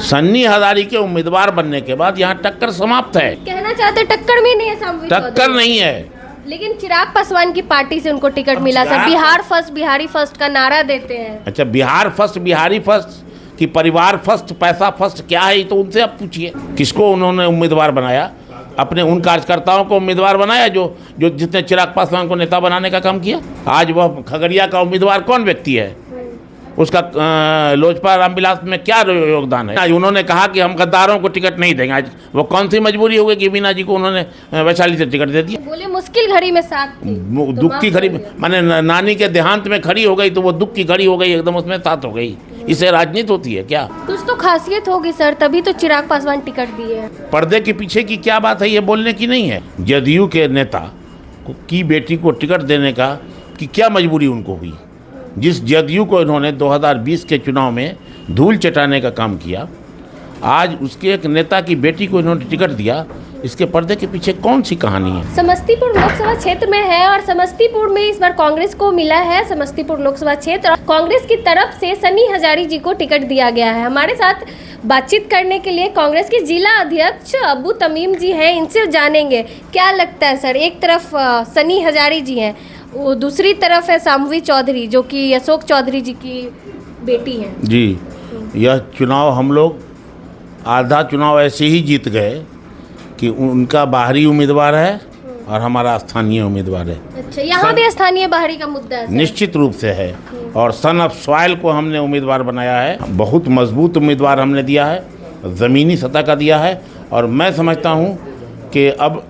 सन्नी हजारी के उम्मीदवार बनने के बाद यहाँ टक्कर समाप्त है। कहना चाहते टक्कर में नहीं है सामवी टक्कर चौधरी। नहीं है। लेकिन चिराग पासवान की पार्टी से उनको टिकट मिला सर। चिराग- बिहार फर्स्ट, बिहारी फर्स्ट का नारा देते हैं। अच्छा, बिहार फर्स्ट, बिहारी फर्स्ट कि परिवार फर्स्ट, पैसा फर्स्ट, क्या है ये तो उनसे आप पूछिए। किसको उन्होंने उम्मीदवार बनाया? अपने उन कार्यकर्ताओं को उम्मीदवार बनाया जो जिसने चिराग पासवान को नेता बनाने का काम किया। आज वह खगड़िया का उम्मीदवार कौन व्यक्ति है? उसका लोजपा रामविलास में क्या योगदान है? आज उन्होंने कहा कि हम गद्दारों को टिकट नहीं देंगे। आज वो कौन सी मजबूरी हो गई कि मीना जी को उन्होंने वैशाली से टिकट दे दिया? बोले मुश्किल घड़ी में साथ थी, तो दुख की माफ घड़ी कर दिया। माने नानी के देहांत में खड़ी हो गई तो वो दुख की घड़ी हो गई, एकदम उसमें साथ हो गई। इसे राजनीति होती है क्या? कुछ तो खासियत होगी सर, तभी तो चिराग पासवान टिकट दिए हैं। पर्दे के पीछे की क्या बात है ये बोलने की नहीं है। जदयू के नेता की बेटी को टिकट देने का कि क्या मजबूरी उनको हुई? जिस जदयू को इन्होंने 2020 के चुनाव में धूल चटाने का काम किया, आज उसके एक नेता की बेटी को इन्होंने टिकट दिया। इसके पर्दे के पीछे कौन सी कहानी है? समस्तीपुर लोकसभा क्षेत्र में है और समस्तीपुर में इस बार कांग्रेस को मिला है समस्तीपुर लोकसभा क्षेत्र। और कांग्रेस की तरफ से सन्नी हजारी जी को टिकट दिया गया है। हमारे साथ बातचीत करने के लिए कांग्रेस के जिला अध्यक्ष अबू तमीम जी हैं, इनसे जानेंगे क्या लगता है सर। एक तरफ सन्नी हजारी जी हैं, वो दूसरी तरफ है सामवी चौधरी जो कि अशोक चौधरी जी की बेटी हैं। जी, यह चुनाव हम लोग आधा चुनाव ऐसे ही जीत गए कि उनका बाहरी उम्मीदवार है और हमारा स्थानीय उम्मीदवार है। अच्छा, यहाँ भी स्थानीय बाहरी का मुद्दा है सर। निश्चित रूप से है। और सन ऑफ सॉइल को हमने उम्मीदवार बनाया है। बहुत मजबूत उम्मीदवार हमने दिया है, ज़मीनी सतह का दिया है। और मैं समझता हूँ कि अब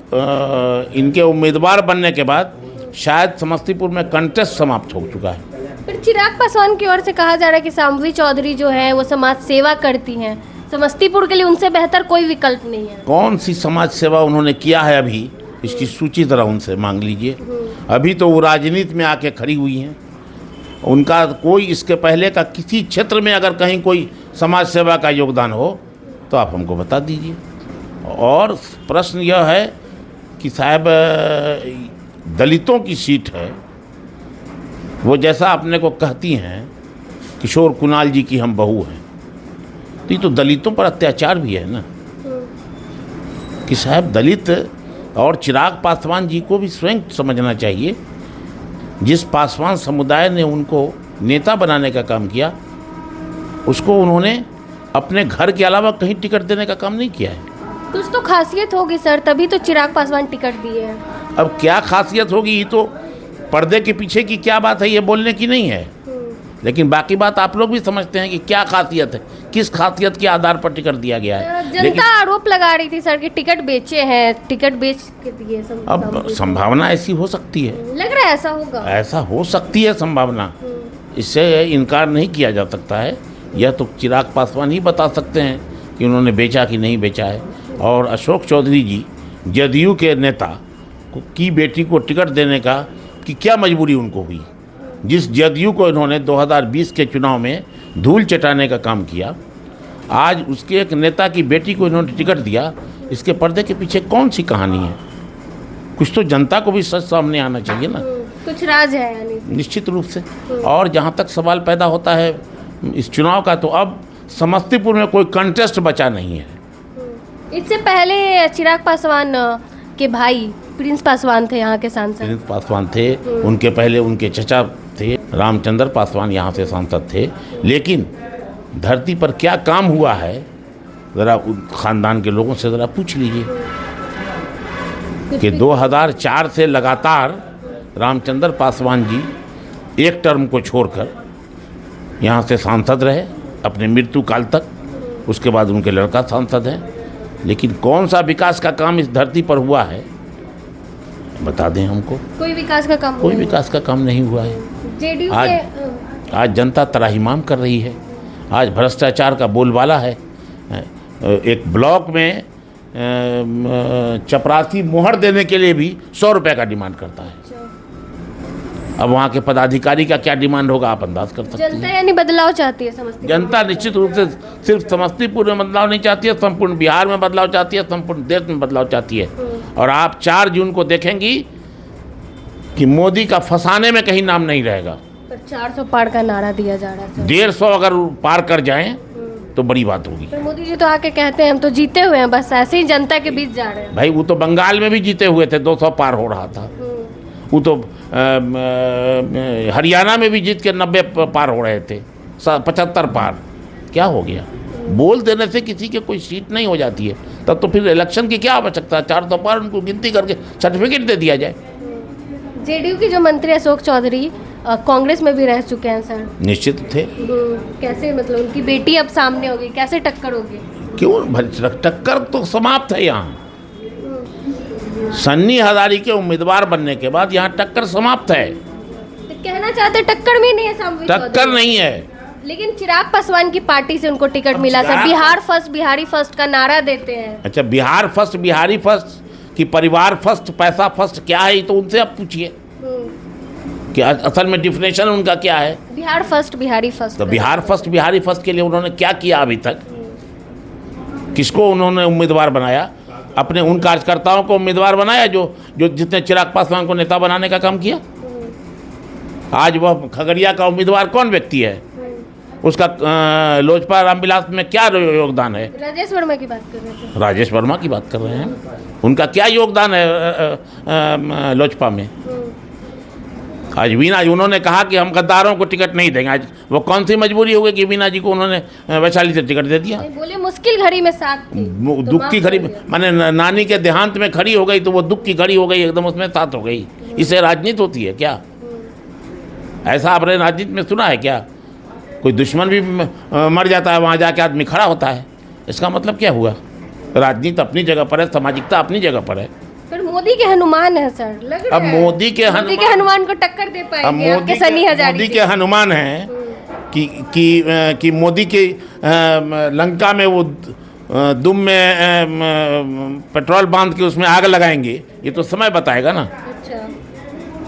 इनके उम्मीदवार बनने के बाद शायद समस्तीपुर में कंटेस्ट समाप्त हो चुका है। फिर चिराग पासवान की ओर से कहा जा रहा है कि सामवी चौधरी जो है वो समाज सेवा करती हैं, समस्तीपुर के लिए उनसे बेहतर कोई विकल्प नहीं है। कौन सी समाज सेवा उन्होंने किया है अभी, इसकी सूची ज़रा उनसे मांग लीजिए। अभी तो वो राजनीति में आके खड़ी हुई हैं। उनका कोई इसके पहले का किसी क्षेत्र में अगर कहीं कोई समाज सेवा का योगदान हो तो आप हमको बता दीजिए। और प्रश्न यह है कि साहब दलितों की सीट है, वो जैसा अपने को कहती हैं किशोर कुणाल जी की हम बहू हैं, तो ये तो दलितों पर अत्याचार भी है ना कि साहब दलित। और चिराग पासवान जी को भी स्वयं समझना चाहिए, जिस पासवान समुदाय ने उनको नेता बनाने का काम किया उसको उन्होंने अपने घर के अलावा कहीं टिकट देने का काम नहीं किया है। कुछ तो खासियत होगी सर, तभी तो चिराग पासवान टिकट दिए हैं। अब क्या खासियत होगी ये तो पर्दे के पीछे की क्या बात है ये बोलने की नहीं है। लेकिन बाकी बात आप लोग भी समझते हैं कि क्या खासियत है, किस खासियत के आधार पर टिकट दिया गया है। जनता आरोप लगा रही थी सर कि टिकट बेचे हैं, टिकट बेच के दिए। अब संभावना ऐसी हो सकती है, लग रहा है ऐसा होगा। ऐसा हो सकती है संभावना, इससे इनकार नहीं किया जा सकता है। यह तो चिराग पासवान ही बता सकते हैं कि उन्होंने बेचा कि नहीं बेचा है। और अशोक चौधरी जी जदयू के नेता की बेटी को टिकट देने का कि क्या मजबूरी उनको हुई? जिस जदयू को इन्होंने 2020 के चुनाव में धूल चटाने का काम किया, आज उसके एक नेता की बेटी को इन्होंने टिकट दिया। इसके पर्दे के पीछे कौन सी कहानी है? कुछ तो जनता को भी सच सामने आना चाहिए ना। कुछ राज है यानी। निश्चित रूप से। और जहाँ तक सवाल पैदा होता है इस चुनाव का, तो अब समस्तीपुर में कोई कंटेस्ट बचा नहीं है। इससे पहले चिराग पासवान के भाई प्रिंस पासवान थे यहाँ के सांसद। प्रिंस पासवान थे, उनके पहले उनके चचा थे रामचंद्र पासवान यहाँ से सांसद थे। लेकिन धरती पर क्या काम हुआ है ज़रा ख़ानदान के लोगों से ज़रा पूछ लीजिए कि 2004 से लगातार रामचंद्र पासवान जी एक टर्म को छोड़कर यहाँ से सांसद रहे अपने मृत्यु काल तक। उसके बाद उनके लड़का सांसद हैं। लेकिन कौन सा विकास का काम इस धरती पर हुआ है बता दें हमको। कोई विकास का काम कोई विकास का काम नहीं हुआ है। जेडीयू के आज जनता त्राहिमाम कर रही है। आज भ्रष्टाचार का बोलबाला है। एक ब्लॉक में चपरासी मोहर देने के लिए भी 100 रुपये का डिमांड करता है। अब वहाँ के पदाधिकारी का क्या डिमांड होगा आप अंदाज कर सकते हैं। जनता यानी बदलाव चाहती है समस्तीपुर। जनता निश्चित रूप से सिर्फ समस्तीपुर में बदलाव नहीं चाहती है, संपूर्ण बिहार में बदलाव चाहती है, संपूर्ण देश में बदलाव चाहती है। और आप 4 जून को देखेंगी कि मोदी का फंसाने में कहीं नाम नहीं रहेगा। पर 400 पार का नारा दिया जा रहा है। 150 अगर पार कर जाएं तो बड़ी बात होगी। पर मोदी जी तो आके कहते हैं हम तो जीते हुए हैं, बस ऐसे ही जनता के बीच जा रहे हैं। भाई वो तो बंगाल में भी जीते हुए थे, 200 पार हो रहा था। वो तो हरियाणा में भी जीत के 90 पार हो रहे थे, 75 पार। क्या हो गया? बोल देने से किसी के कोई सीट नहीं हो जाती है। तब तो फिर इलेक्शन की क्या आवश्यकता है? 400 पार उनको गिनती करके सर्टिफिकेट दे दिया जाए। जेडीयू के जो मंत्री अशोक चौधरी कांग्रेस में भी रह चुके हैं सर। निश्चित थे। कैसे, मतलब उनकी बेटी अब सामने होगी, कैसे टक्कर होगी? क्यों? टक्कर तो समाप्त है यहाँ। सन्नी हजारी के उम्मीदवार बनने के बाद यहाँ टक्कर समाप्त है। तो कहना चाहते टक्कर में नहीं है सामवी चौधरी? टक्कर नहीं है। लेकिन चिराग पासवान की पार्टी से उनको टिकट मिला sir. Bihar first, Bihari first का नारा देते हैं। अच्छा, बिहार फर्स्ट, बिहारी फर्स्ट कि परिवार फर्स्ट, पैसा फर्स्ट, क्या है? तो उनसे आप पूछिए कि असल में डिफिनेशन उनका क्या है। Bihar first, Bihari first. तो बिहार फर्स्ट, बिहारी फर्स्ट के लिए उन्होंने क्या किया अभी तक? किसको उन्होंने उम्मीदवार बनाया? अपने उन कार्यकर्ताओं को उम्मीदवार बनाया जो जितने चिराग पासवान को नेता बनाने का काम किया। आज वह खगड़िया का उम्मीदवार कौन व्यक्ति है? उसका लोजपा रामविलास में क्या योगदान है? राजेश वर्मा की बात कर रहे थे। राजेश वर्मा की बात कर रहे हैं। उनका क्या योगदान है लोजपा में? आज वीना जी, उन्होंने कहा कि हम गद्दारों को टिकट नहीं देंगे। आज वो कौन सी मजबूरी हो गई कि वीना जी को उन्होंने वैशाली से टिकट दे दिया? बोले मुश्किल घड़ी में साथ थी, तो दुख की घड़ी, माने नानी के देहांत में खड़ी हो गई तो वो दुख की घड़ी हो गई, एकदम उसमें साथ हो गई। इससे राजनीति होती है क्या? ऐसा आपने राजनीति में सुना है क्या? कोई दुश्मन भी मर जाता है, वहाँ जाके आदमी खड़ा होता है। इसका मतलब क्या हुआ? राजनीति अपनी जगह पर है, सामाजिकता अपनी जगह पर है। पर मोदी के हनुमान है सर, लग रहा अब है। मोदी के हनुमान को टक्कर दे पाएंगे आपके सनी हजारी? मोदी के हनुमान हैं कि मोदी के लंका में वो दुम में पेट्रोल बांध के उसमें आग लगाएंगे। ये तो समय बताएगा ना। अच्छा,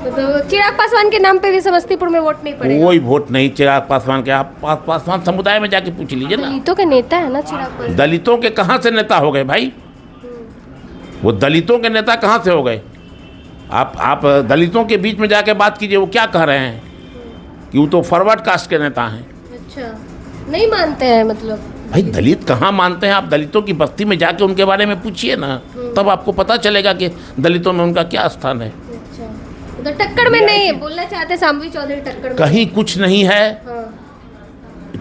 तो चिराग पासवान के नाम पे भी समस्तीपुर में वोट नहीं पड़ेगा? कोई वोट नहीं चिराग पासवान के। आप पासवान समुदाय में जाके पूछ लीजिए ना। दलितों के नेता है ना चिराग पासवान। दलितों के कहाँ से नेता हो गए भाई? वो दलितों के नेता कहाँ से हो गए? आप दलितों के बीच में जाके बात कीजिए, वो क्या कह रहे हैं कि वो तो फॉरवर्ड कास्ट के नेता हैं। अच्छा, नहीं मानते हैं मतलब? भाई दलित कहाँ मानते हैं? आप दलितों की बस्ती में जाके उनके बारे में पूछिए ना, तब आपको पता चलेगा कि दलितों में उनका क्या स्थान है। अच्छा, तो टक्कर में नहीं है बोलना चाहते सामवी चौधरी? टक्कर में कहीं कुछ नहीं है।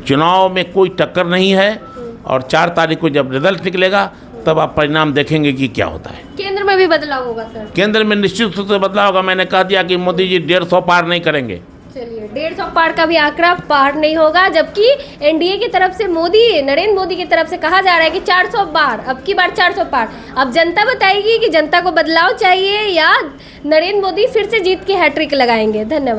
चुनाव में कोई टक्कर नहीं है। और 4 तारीख को जब रिजल्ट निकलेगा तब आप परिणाम देखेंगे कि क्या होता है। केंद्र में भी बदलाव होगा सर? केंद्र में निश्चित रूप से बदलाव होगा। मैंने कह दिया कि मोदी जी 150 पार नहीं करेंगे। चलिए, 150 पार का भी आंकड़ा पार नहीं होगा, जबकि एनडीए की तरफ से नरेंद्र मोदी की तरफ से कहा जा रहा है कि 400 पार, अब की बार 400 पार। अब जनता बताएगी कि जनता को बदलाव चाहिए या नरेंद्र मोदी फिर से जीत के हैट्रिक लगाएंगे। धन्यवाद।